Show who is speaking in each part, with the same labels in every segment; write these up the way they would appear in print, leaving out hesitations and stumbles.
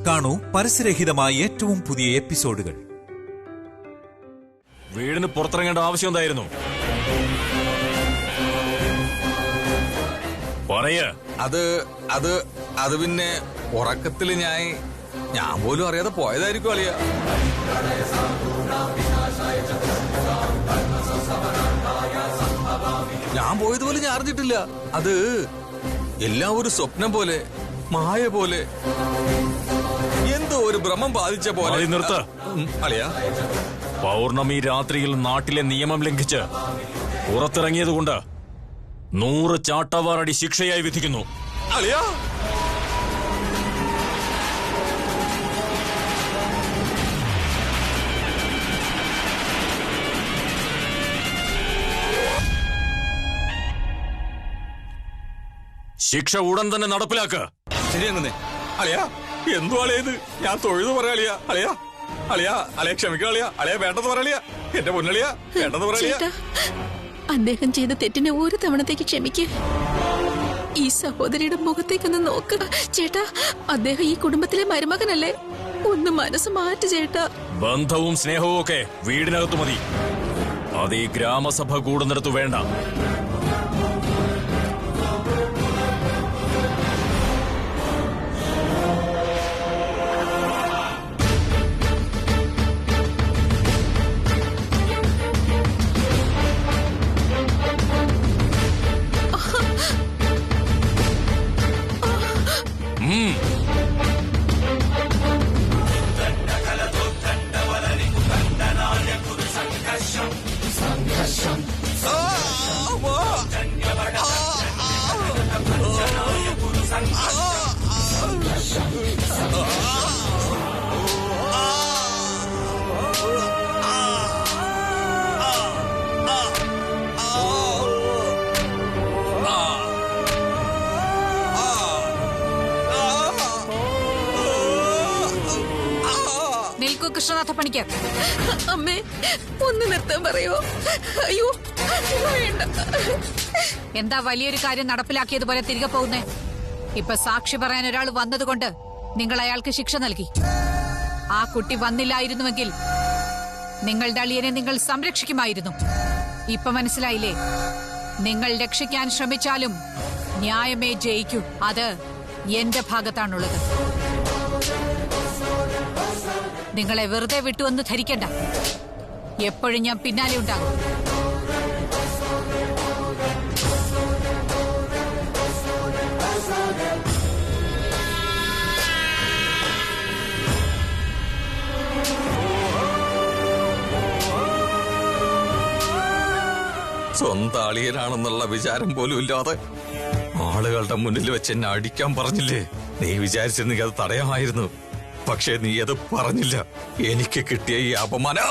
Speaker 1: കാണൂ പരസ്യരഹിതമായ ഏറ്റവും പുതിയ എപ്പിസോഡുകൾ.
Speaker 2: വീടിന് പുറത്തിറങ്ങേണ്ട ആവശ്യം എന്തായിരുന്നു? പറയ്.
Speaker 3: അത് പിന്നെ ഉറക്കത്തില് ഞാൻ പോലും അറിയാതെ പോയതായിരിക്കും അളിയ. ഞാൻ പോയതുപോലെ ഞാൻ അറിഞ്ഞിട്ടില്ല. അത് എല്ലാം ഒരു സ്വപ്നം പോലെ, മായ പോലെ, എന്തോ ഒരു ഭ്രമം ബാധിച്ച പോലെ.
Speaker 2: നിർത്ത
Speaker 3: അളിയ.
Speaker 2: പൗർണമി രാത്രിയിൽ നാട്ടിലെ നിയമം ലംഘിച്ച് പുറത്തിറങ്ങിയതുകൊണ്ട് 100 ചാട്ടവാറടി ശിക്ഷയായി വിധിക്കുന്നു.
Speaker 3: അളിയ.
Speaker 2: ശിക്ഷ ഉടൻ തന്നെ നടപ്പിലാക്ക.
Speaker 3: ശരി അങ്ങനെ. അളിയ, എന്തോ അളിയത്? ഞാൻ തൊഴുതു പറയാ അളിയ. അളിയ അളിയ അളിയ ക്ഷമിക്കണം അളിയ. അളിയ വേണ്ടത് പറയളിയ. എന്റെ പൊന്നളിയ വേണ്ടത് പറയളിയ.
Speaker 4: അദ്ദേഹം ചെയ്ത തെറ്റിനെ ഒരു തവണത്തേക്ക് ക്ഷമിക്ക്. ഈ സഹോദരിയുടെ മുഖത്തേക്കൊന്ന് നോക്ക് ചേട്ടാ. അദ്ദേഹം ഈ കുടുംബത്തിലെ മരുമകനല്ലേ? ഒന്ന് മനസ്സ് മാറ്റി ചേട്ടാ.
Speaker 2: ബന്ധവും സ്നേഹവും ഒക്കെ വീടിനകത്ത് മതി. അത് ഈ ഗ്രാമസഭ കൂടുന്നിടത്ത് വേണ്ട.
Speaker 5: കൃഷ്ണനാഥ പണിക്കർ,
Speaker 4: അമ്മേ ഒന്ന് നിർത്താൻ പറയോ? അയ്യോ വേണ്ട.
Speaker 5: എന്താ വലിയൊരു കാര്യം നടപ്പിലാക്കിയതുപോലെ തിരികെ പോകുന്നേ? ഇപ്പൊ സാക്ഷി പറയാൻ ഒരാൾ വന്നതുകൊണ്ട് നിങ്ങൾ അയാൾക്ക് ശിക്ഷ നൽകി. ആ കുട്ടി വന്നില്ലായിരുന്നുവെങ്കിൽ നിങ്ങളുടെ അളിയനെ നിങ്ങൾ സംരക്ഷിക്കുമായിരുന്നു. ഇപ്പൊ മനസ്സിലായില്ലേ? നിങ്ങൾ രക്ഷിക്കാൻ ശ്രമിച്ചാലും ന്യായമേ ജയിക്കൂ. അത് എന്റെ ഭാഗത്താണുള്ളത്. നിങ്ങളെ വെറുതെ വിട്ടുവെന്ന് ധരിക്കണ്ട. എപ്പോഴും ഞാൻ പിന്നാലെ ഉണ്ടാകും.
Speaker 3: സ്വന്തം അളിയനാണെന്നുള്ള വിചാരം പോലും ഇല്ലാതെ ആളുകളുടെ മുന്നിൽ വെച്ച് എന്നെ അടിക്കാൻ പറഞ്ഞില്ലേ? നീ വിചാരിച്ചിരുന്നെങ്കിൽ അത് തടയാമായിരുന്നു. പക്ഷെ നീ അത് പറഞ്ഞില്ല. എനിക്ക് കിട്ടിയ ഈ അപമാനം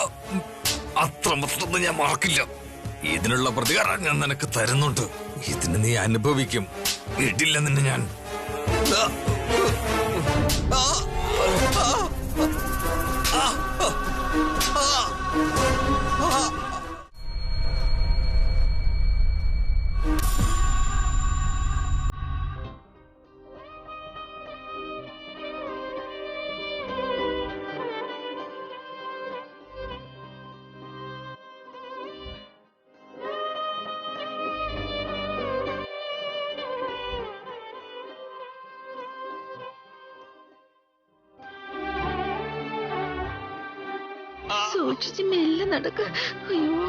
Speaker 3: അത്രമാത്രം ഞാൻ മറക്കില്ല. ഇതിനുള്ള പ്രതികാരം ഞാൻ നിനക്ക് തരുന്നുണ്ട്. ഇതിന് നീ അനുഭവിക്കും. ഇടില്ല നിന്നെ ഞാൻ.
Speaker 4: സൂക്ഷിച്ച് മെല്ലെ നടക്ക. അയ്യോ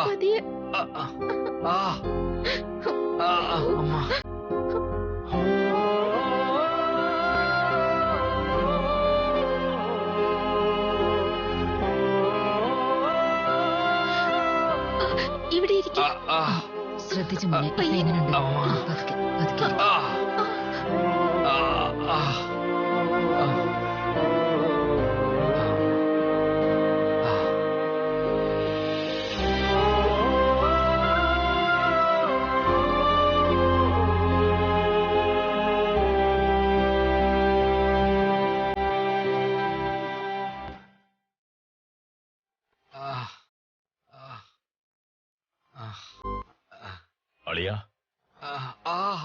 Speaker 4: പതിയെ. ഇവിടെ ഇരിക്കും.
Speaker 5: ശ്രദ്ധിച്ചു മോനെ. ഇപ്പൊ എങ്ങനെയുണ്ട്? പതുക്കെ പതുക്കെ.
Speaker 2: അളിയ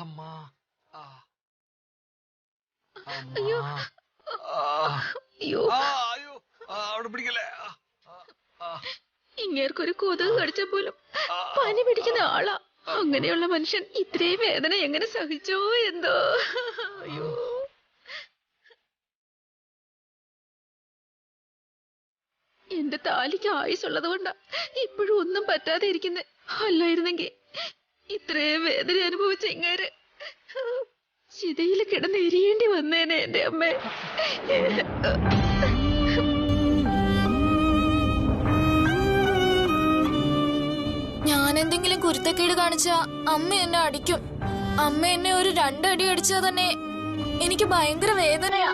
Speaker 3: അമ്മ
Speaker 4: അയ്യോ
Speaker 3: അവിടെ പിടിക്കല്ലേ.
Speaker 4: ഇങ്ങേർക്കൊരു കൊതുക് കടിച്ച പോലും പനി പിടിക്കുന്ന ആളാ. അങ്ങനെയുള്ള മനുഷ്യൻ ഇത്രയും വേദന എങ്ങനെ സഹിച്ചോ എന്തോ. അയ്യോ, എന്റെ താലിക്ക് ആയുസുള്ളത് കൊണ്ടാ ഇപ്പോഴും ഒന്നും പറ്റാതെ ഇരിക്കുന്നെ. അല്ലായിരുന്നെങ്കിൽ ഇത്രയും വേദന അനുഭവിച്ച ഇങ്ങേര് ചിതയിൽ കിടന്ന് എരിയേണ്ടി വന്നേനെ എന്റെ അമ്മേ.
Speaker 6: ഞാൻ എന്തെങ്കിലും കുരുത്തക്കേട് കാണിച്ച അമ്മ എന്നെ അടിക്കും. അമ്മ എന്നെ ഒരു 2 അടി അടിച്ചാൽ തന്നെ എനിക്ക് ഭയങ്കര വേദനയാ.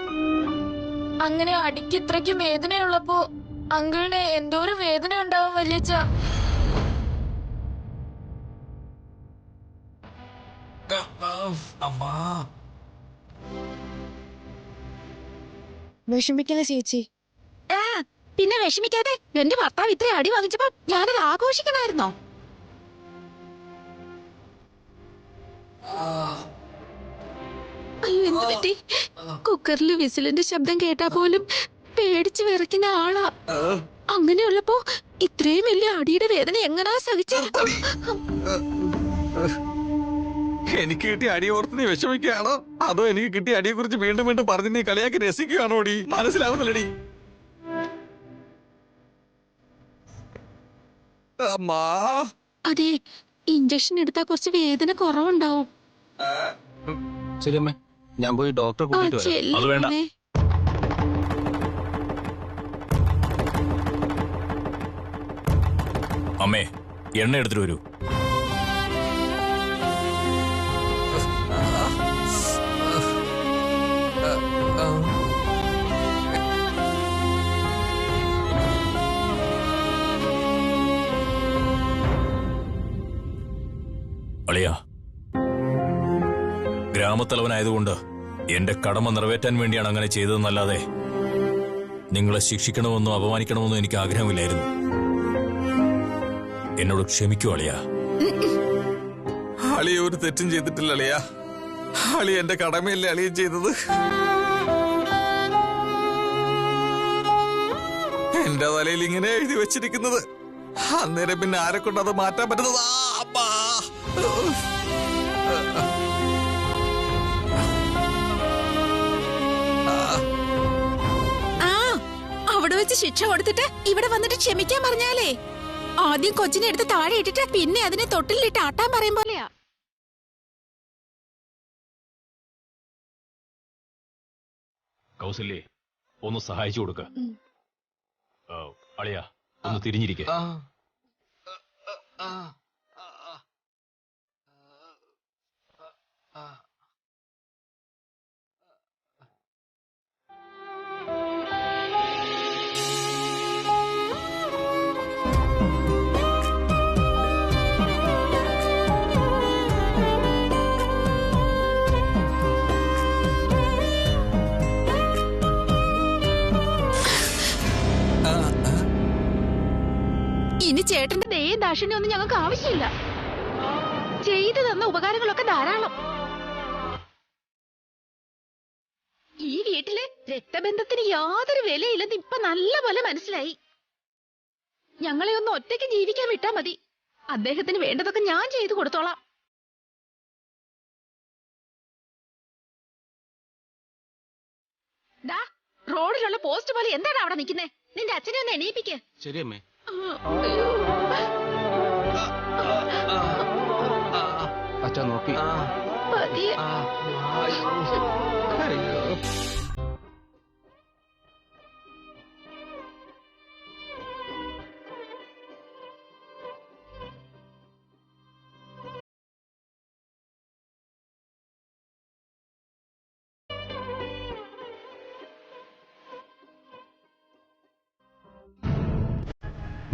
Speaker 6: അങ്ങനെ അടിക്ക് ഇത്രയ്ക്കും വേദനയുള്ളപ്പോ അങ്കിളിന് എന്തോരം വേദന ഉണ്ടാവും വല്യച്ഛ.
Speaker 7: വിഷമിക്കല ചേച്ചി.
Speaker 4: പിന്നെ വിഷമിക്കാതെ. എന്റെ ഭർത്താവ് ഇത്ര അടി വാങ്ങിച്ചപ്പോ ഞാനത് ആഘോഷിക്കണമായിരുന്നോ? അയ്യോ, എന്ത് പറ്റി? കുക്കറിൽ വിസിലിന്റെ ശബ്ദം കേട്ടാ പോലും പേടിച്ച് വിറയ്ക്കുന്ന ആളാ. അങ്ങനെയുള്ളപ്പോ ഇത്രയും വലിയ അടിയുടെ വേദന എങ്ങനാ സഹിച്ചത്?
Speaker 3: എനിക്ക് കിട്ടിയ അടി ഓർത്ത് നീ വിഷമിക്കുകയാണോ, അതോ എനിക്ക് കിട്ടിയ അടിയെ കുറിച്ച് വീണ്ടും വീണ്ടും പറഞ്ഞ് നീ കളിയാക്കി രസിക്കുകയാണോ? ഡി മനസ്സിലാവുന്നില്ലടി. അമ്മാ,
Speaker 4: അതെ, ഇഞ്ചക്ഷൻ എടുത്താ കുറച്ച് വേദന കുറവുണ്ടാവും.
Speaker 8: ശരി അമ്മേ, ഞാൻ പോയി ഡോക്ടറെ കൂട്ടിട്ട് വരാം.
Speaker 2: അത് വേണ്ട. അമ്മേ, എണ്ണ എടുത്തിട്ട് വരൂ. അളിയ, ഗ്രാമത്തലവനായതുകൊണ്ട് എന്റെ കടമ നിറവേറ്റാൻ വേണ്ടിയാണ് അങ്ങനെ ചെയ്തതെന്നല്ലാതെ നിങ്ങളെ ശിക്ഷിക്കണമെന്നോ അപമാനിക്കണമെന്നോ എനിക്ക് ആഗ്രഹമില്ലായിരുന്നു. എന്നോട് ക്ഷമിക്കൂ അളിയ.
Speaker 3: അളിയ ഒരു തെറ്റും ചെയ്തിട്ടില്ല അളിയ. അളിയ എന്റെ കടമയല്ലേ അളിയ ചെയ്തത്. എന്റെ തലയിൽ ഇങ്ങനെ എഴുതി വെച്ചിരിക്കുന്നത്. അന്നേരം പിന്നെ ആരെ കൊണ്ട് അത് മാറ്റാൻ പറ്റുന്നത്?
Speaker 4: അവിടെ വെച്ച് ശിക്ഷ കൊടുത്തിട്ട് ഇവിടെ വന്നിട്ട് ക്ഷമിക്കാൻ പറഞ്ഞാലേ ആദ്യം കൊച്ചിനെ എടുത്ത് താഴെ ഇട്ടിട്ട് പിന്നെ അതിനെ തൊട്ടിലിട്ട് ആട്ടാൻ പറയും പോലെയാ.
Speaker 2: കൗസല്യേ, ഒന്ന് സഹായിച്ചു കൊടുക്ക. അളിയ, ഒന്ന് തിരിഞ്ഞിരിക്കെ.
Speaker 4: ഇനി ചേട്ടന്റെ ദയയും ദാക്ഷിണ്യം ഒന്നും ഞങ്ങൾക്ക് ആവശ്യമില്ല. ചെയ്തു തന്ന ഉപകാരങ്ങളൊക്കെ ധാരാളം. ഈ വീട്ടില് രക്തബന്ധത്തിന് യാതൊരു വിലയില്ലെന്ന് ഇപ്പൊ നല്ല പോലെ മനസ്സിലായി. ഞങ്ങളെ ഒന്ന് ഒറ്റയ്ക്ക് ജീവിക്കാൻ വിട്ടാ മതി. അദ്ദേഹത്തിന് വേണ്ടതൊക്കെ ഞാൻ ചെയ്തു കൊടുത്തോളാം. റോഡിലുള്ള പോസ്റ്റ് പോലെ എന്താണ് അവിടെ നിൽക്കുന്നേ? നിന്റെ അച്ഛനെ ഒന്ന് എണീപ്പിക്ക്.
Speaker 8: ശരി അമ്മേ. അച്ഛാ നോക്കി.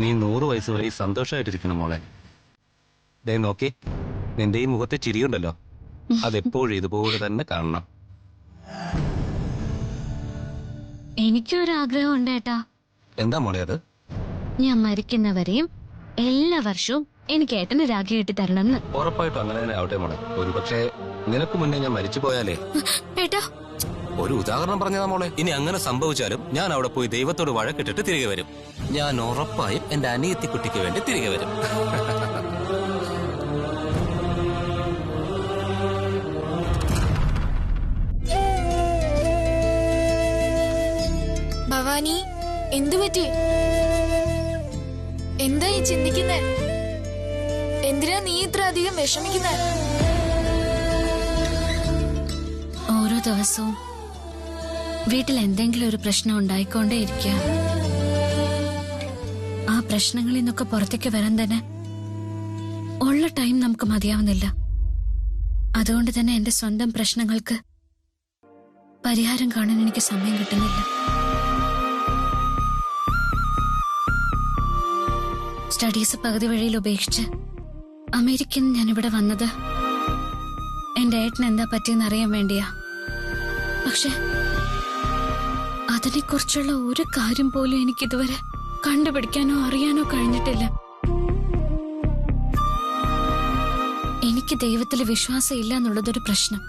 Speaker 8: നീ 100 വയസ്സ് വരെ സന്തോഷമായിട്ടിരിക്കണം മോളെ. ദേ നോക്കി, നിന്റെ ഈ മുഖത്തെ ചിരിയുണ്ടല്ലോ, അതെപ്പോഴും ഇതുപോലെ തന്നെ കാണണം.
Speaker 7: എനിക്കൊരാഗ്രഹം ഉണ്ട് ഏട്ടാ.
Speaker 8: എന്താ മോളെ അത്?
Speaker 7: ഞാൻ മരിക്കുന്നവരെയും എല്ലാ വർഷവും എനിക്ക് ഏട്ടന് രാഖി കെട്ടി തരണമെന്ന്.
Speaker 8: ഉറപ്പായിട്ടും അങ്ങനെ തന്നെ ആവട്ടെ മോളെ. ഒരു പക്ഷേ നിനക്ക് മുന്നേ ഞാൻ മരിച്ചു പോയാലേ.
Speaker 6: ഏട്ടാ,
Speaker 8: ഒരു ഉദാഹരണം പറഞ്ഞതാ മോളെ. ഇനി അങ്ങനെ സംഭവിച്ചാലും ഞാൻ അവിടെ പോയി ദൈവത്തോട് വഴക്കിട്ടിട്ട് തിരികെ വരും. ഞാൻ ഉറപ്പായും എന്റെ അനിയത്തിക്കുട്ടിക്ക് വേണ്ടി തിരികെ വരും.
Speaker 6: ഭവാനി, എന്തു പറ്റി? എന്താ ഈ ചിന്തിക്കുന്നേ? എന്തിനാ നീ ഇത്ര അധികം വിഷമിക്കുന്നേ?
Speaker 7: ഓരോ ദിവസവും വീട്ടിൽ എന്തെങ്കിലും ഒരു പ്രശ്നം ഉണ്ടായിക്കൊണ്ടേയിരിക്കുക. ആ പ്രശ്നങ്ങളിൽ നിന്നൊക്കെ പുറത്തേക്ക് വരാൻ തന്നെ ഉള്ള ടൈം നമുക്ക് മതിയാവുന്നില്ല. അതുകൊണ്ട് തന്നെ എന്റെ സ്വന്തം പ്രശ്നങ്ങൾക്ക് പരിഹാരം കാണാൻ എനിക്ക് സമയം കിട്ടുന്നില്ല. സ്റ്റഡീസ് പകുതി വഴിയിൽ ഉപേക്ഷിച്ച് അമേരിക്കയിൽ നിന്ന് ഞാനിവിടെ വന്നത് എന്റെ ഏട്ടന് എന്താ പറ്റിയെന്ന് അറിയാൻ വേണ്ടിയാ. പക്ഷെ അതിനെക്കുറിച്ചുള്ള ഒരു കാര്യം പോലും എനിക്കിതുവരെ കണ്ടുപിടിക്കാനോ അറിയാനോ കഴിഞ്ഞിട്ടില്ല. എനിക്ക് ദൈവത്തില് വിശ്വാസം ഇല്ല എന്നുള്ളതൊരു പ്രശ്നം.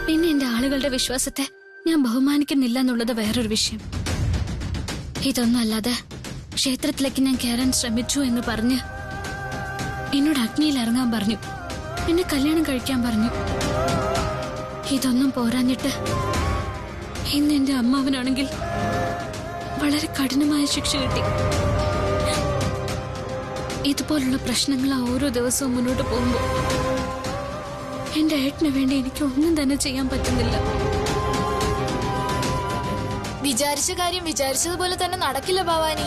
Speaker 7: പിന്നെ എന്റെ ആളുകളുടെ വിശ്വാസത്തെ ഞാൻ ബഹുമാനിക്കുന്നില്ല എന്നുള്ളത് വേറൊരു വിഷയം. ഇതൊന്നും അല്ലാതെ ക്ഷേത്രത്തിലേക്ക് ഞാൻ കയറാൻ ശ്രമിച്ചു എന്ന് പറഞ്ഞ് എന്നോട് അഗ്നിയിൽ ഇറങ്ങാൻ പറഞ്ഞു. എന്നെ കല്യാണം കഴിക്കാൻ പറഞ്ഞു. ഇതൊന്നും പോരാഞ്ഞിട്ട് ഇന്ന് എന്റെ അമ്മാവനാണെങ്കിൽ വളരെ കഠിനമായ ശിക്ഷ കിട്ടി. ഇതുപോലുള്ള പ്രശ്നങ്ങൾ ഓരോ ദിവസവും മുന്നോട്ട് പോകുമ്പോൾ എന്റെ ഏട്ടന് വേണ്ടി എനിക്ക് ഒന്നും തന്നെ ചെയ്യാൻ പറ്റുന്നില്ല.
Speaker 6: വിചാരിച്ച കാര്യം വിചാരിച്ചതുപോലെ തന്നെ നടക്കില്ല ഭവാനി.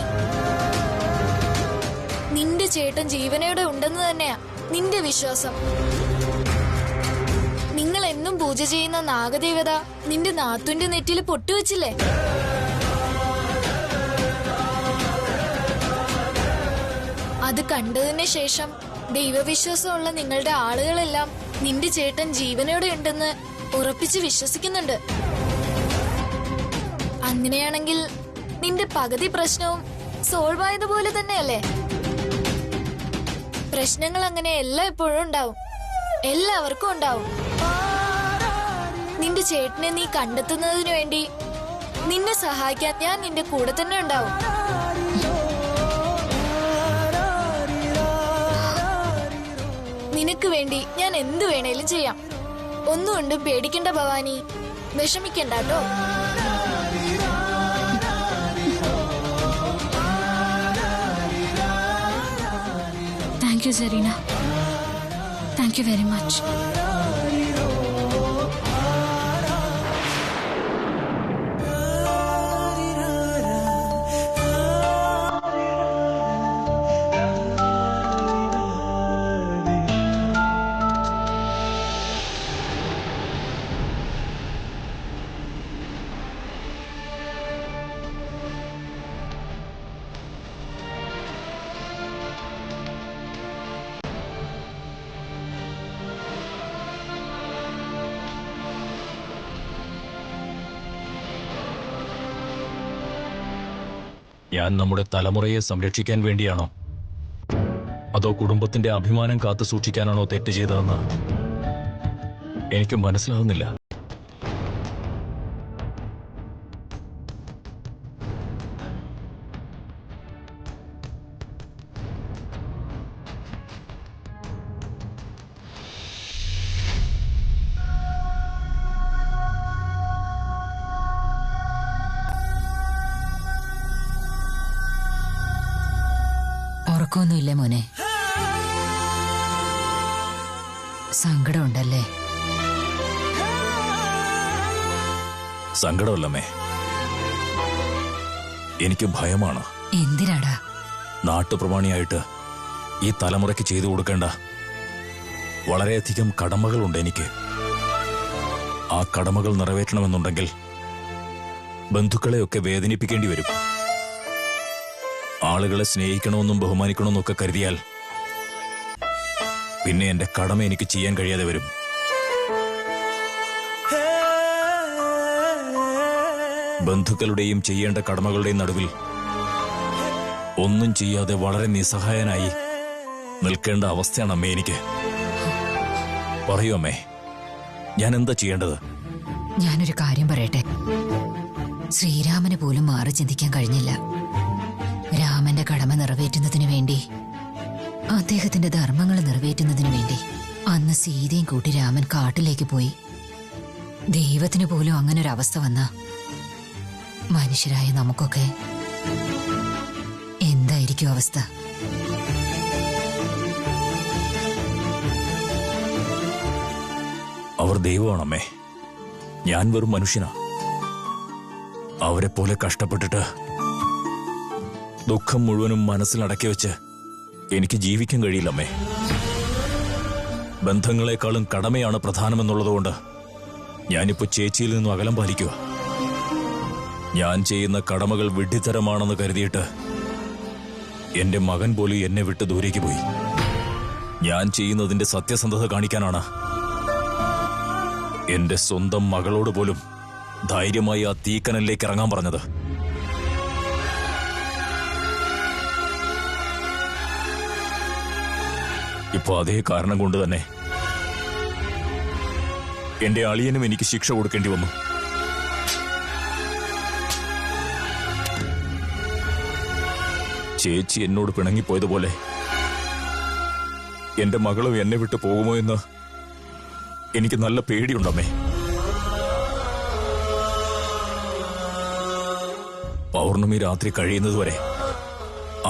Speaker 6: നിന്റെ ചേട്ടൻ ജീവനോടെ ഉണ്ടെന്ന് തന്നെയാ നിന്റെ വിശ്വാസം. നിങ്ങൾ എന്നും പൂജ ചെയ്യുന്ന നാഗദേവത നിന്റെ നാത്തുന്റെ നെറ്റിയിൽ പൊട്ടുവെച്ചില്ലേ? അത് കണ്ടതിന് ശേഷം ദൈവവിശ്വാസമുള്ള നിങ്ങളുടെ ആളുകളെല്ലാം നിന്റെ ചേട്ടൻ ജീവനോടെ ഉണ്ടെന്ന് ഉറപ്പിച്ച് വിശ്വസിക്കുന്നുണ്ട്. അങ്ങനെയാണെങ്കിൽ നിന്റെ പകുതി പ്രശ്നവും സോൾവ് ആയതുപോലെ തന്നെയല്ലേ? പ്രശ്നങ്ങൾ അങ്ങനെ എല്ലായ്പ്പോഴും ഉണ്ടാവും, എല്ലാവർക്കും ഉണ്ടാവും. നിന്റെ ചേട്ടനെ നീ കണ്ടെത്തുന്നതിനു വേണ്ടി നിന്നെ സഹായിക്കാൻ ഞാൻ നിന്റെ കൂടെ തന്നെ ഉണ്ടാവും. നിനക്ക് വേണ്ടി ഞാൻ എന്തു വേണേലും ചെയ്യാം. ഒന്നുകൊണ്ടും പേടിക്കണ്ട ഭവാനി, വിഷമിക്കണ്ട കേട്ടോ.
Speaker 7: Thank you, Zarina. Thank you very much.
Speaker 2: ഞാൻ നമ്മുടെ തലമുറയെ സംരക്ഷിക്കാൻ വേണ്ടിയാണോ അതോ കുടുംബത്തിന്റെ അഭിമാനം കാത്തു സൂക്ഷിക്കാനാണോ തെറ്റ് ചെയ്തതെന്ന് എനിക്ക് മനസ്സിലാവുന്നില്ല.
Speaker 5: ഉറക്കമൊന്നുമില്ലേ മോനെ? സങ്കടമുണ്ടല്ലേ?
Speaker 2: സങ്കടമല്ലമ്മേ, എനിക്ക് ഭയമാണ്.
Speaker 5: എന്തിനാടാ?
Speaker 2: നാട്ടുപ്രമാണിയായിട്ട് ഈ തലമുറയ്ക്ക് ചെയ്തു കൊടുക്കേണ്ട വളരെയധികം കടമകളുണ്ട് എനിക്ക്. ആ കടമകൾ നിറവേറ്റണമെന്നുണ്ടെങ്കിൽ ബന്ധുക്കളെയൊക്കെ വേദനിപ്പിക്കേണ്ടി വരും. ആളുകളെ സ്നേഹിക്കണമെന്നും ബഹുമാനിക്കണമെന്നും ഒക്കെ കരുതിയാൽ പിന്നെ എന്റെ കടമ എനിക്ക് ചെയ്യാൻ കഴിയാതെ വരും. ബന്ധുക്കളുടെയും ചെയ്യേണ്ട കടമകളുടെയും നടുവിൽ ഒന്നും ചെയ്യാതെ വളരെ നിസ്സഹായനായി നിൽക്കേണ്ട അവസ്ഥയാണ് അമ്മേ എനിക്ക്. പറയൂ അമ്മേ, ഞാൻ എന്താ ചെയ്യേണ്ടത്?
Speaker 5: ഞാനൊരു കാര്യം പറയട്ടെ. ശ്രീരാമന് പോലും മാറി ചിന്തിക്കാൻ കഴിഞ്ഞില്ല. രാമന്റെ കടമ നിറവേറ്റുന്നതിനു വേണ്ടി, അദ്ദേഹത്തിന്റെ ധർമ്മങ്ങൾ നിറവേറ്റുന്നതിനു വേണ്ടി അന്ന് സീതയും കൂട്ടി രാമൻ കാട്ടിലേക്ക് പോയി. ദൈവത്തിന് പോലും അങ്ങനെ ഒരു അവസ്ഥ വന്ന മനുഷ്യരായ നമുക്കൊക്കെ എന്തായിരിക്കും അവസ്ഥ?
Speaker 2: അവർ ദൈവമാണമ്മേ, ഞാൻ വെറും മനുഷ്യനാ. അവരെ പോലെ കഷ്ടപ്പെട്ടിട്ട് ദുഃഖം മുഴുവനും മനസ്സിലടക്കി വെച്ച് എനിക്ക് ജീവിക്കാൻ കഴിയില്ലമ്മേ. ബന്ധങ്ങളെക്കാളും കടമയാണ് പ്രധാനമെന്നുള്ളതുകൊണ്ട് ഞാനിപ്പോ ചേച്ചിയിൽ നിന്നും അകലം പാലിക്കുക. ഞാൻ ചെയ്യുന്ന കടമകൾ വിഡ്ഢിത്തരമാണെന്ന് കരുതിയിട്ട് എന്റെ മകൻ പോലും എന്നെ വിട്ട് ദൂരേക്ക് പോയി. ഞാൻ ചെയ്യുന്നതിന്റെ സത്യസന്ധത കാണിക്കാനാണ് എന്റെ സ്വന്തം മകളോട് പോലും ധൈര്യമായി ആ തീക്കനലിലേക്ക് ഇറങ്ങാൻ പറഞ്ഞത്. ഇപ്പൊ അതേ കാരണം കൊണ്ട് തന്നെ എന്റെ അളിയനും എനിക്ക് ശിക്ഷ കൊടുക്കേണ്ടി വന്നു. ചേച്ചി എന്നോട് പിണങ്ങിപ്പോയതുപോലെ എന്റെ മകളും എന്നെ വിട്ടു പോകുമോ എന്ന് എനിക്ക് നല്ല പേടിയുണ്ടമ്മേ. പൗർണമി രാത്രി കഴിയുന്നതുവരെ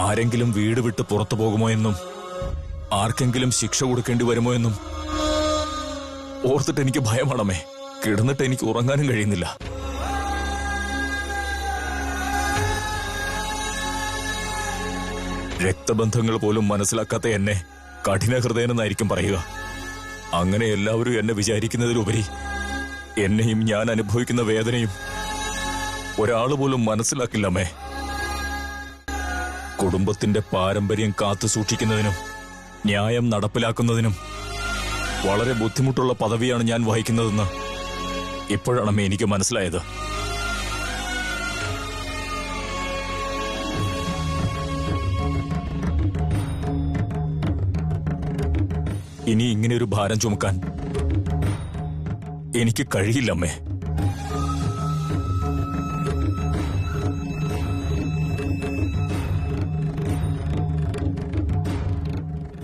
Speaker 2: ആരെങ്കിലും വീട് വിട്ട് പുറത്തു പോകുമോ എന്നും ആർക്കെങ്കിലും ശിക്ഷ കൊടുക്കേണ്ടി വരുമോ എന്നും ഓർത്തിട്ട് എനിക്ക് ഭയമാണമ്മേ. കിടന്നിട്ട് എനിക്ക് ഉറങ്ങാനും കഴിയുന്നില്ല. രക്തബന്ധങ്ങൾ പോലും മനസ്സിലാക്കാത്ത എന്നെ കഠിന ഹൃദയനെന്നായിരിക്കും പറയുക. അങ്ങനെ എല്ലാവരും എന്നെ വിചാരിക്കുന്നതിലുപരി എന്നെയും ഞാൻ അനുഭവിക്കുന്ന വേദനയും ഒരാൾ പോലും മനസ്സിലാക്കില്ലമ്മേ. കുടുംബത്തിന്റെ പാരമ്പര്യം കാത്തു സൂക്ഷിക്കുന്നതിനും ന്യായം നടപ്പിലാക്കുന്നതിനും വളരെ ബുദ്ധിമുട്ടുള്ള പദവിയാണ് ഞാൻ വഹിക്കുന്നതെന്ന് ഇപ്പോഴാണമ്മേ എനിക്ക് മനസ്സിലായത്. ഇനി ഇങ്ങനെ ഒരു ഭാരം ചുമക്കാൻ എനിക്ക് കഴിയില്ലമ്മേ.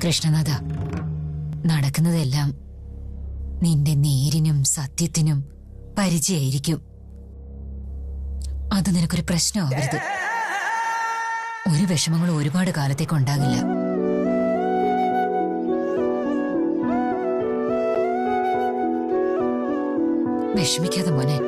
Speaker 5: കൃഷ്ണനാഥ, നടക്കുന്നതെല്ലാം നിന്റെ നേരിനും സത്യത്തിനും പരിചയായിരിക്കും. അത് നിനക്കൊരു പ്രശ്നമാവരുത്. ഒരു വിഷമങ്ങളും ഒരുപാട് കാലത്തേക്ക് ഉണ്ടാകില്ല. വിഷമിക്കാതെ മോനെ.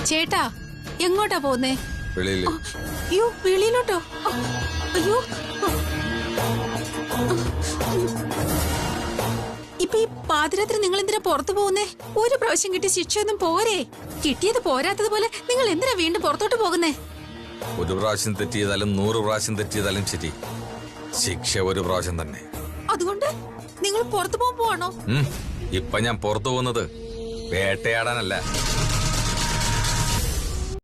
Speaker 4: ചേട്ടാ, എങ്ങോട്ടാ പോന്നേ?
Speaker 3: വെളിയില്.
Speaker 4: അയ്യോ, വെളിയിലോട്ടോ? അയ്യോ, ഇപ്പൊ ഈ പാതിരാത്രി നിങ്ങൾ എന്തിനാ പുറത്തു പോകുന്നേ? ഒരു പ്രാവശ്യം കിട്ടിയ ശിക്ഷയൊന്നും പോരെ? കിട്ടിയത് പോരാത്തതുപോലെ നിങ്ങൾ എന്തിനാ വീണ്ടും പുറത്തോട്ട് പോകുന്നേ?
Speaker 3: ഒരു പ്രാവശ്യം തെറ്റിയതാലും 100 പ്രാവശ്യം തെറ്റിയതാലും ശരി, ശിക്ഷ ഒരു പ്രാവശ്യം തന്നെ.
Speaker 4: അതുകൊണ്ട് നിങ്ങൾ പുറത്തു പോകാൻ പോവാണോ?
Speaker 3: ഇപ്പൊ ഞാൻ പുറത്തു പോകുന്നത് വേട്ടയാടാനല്ല,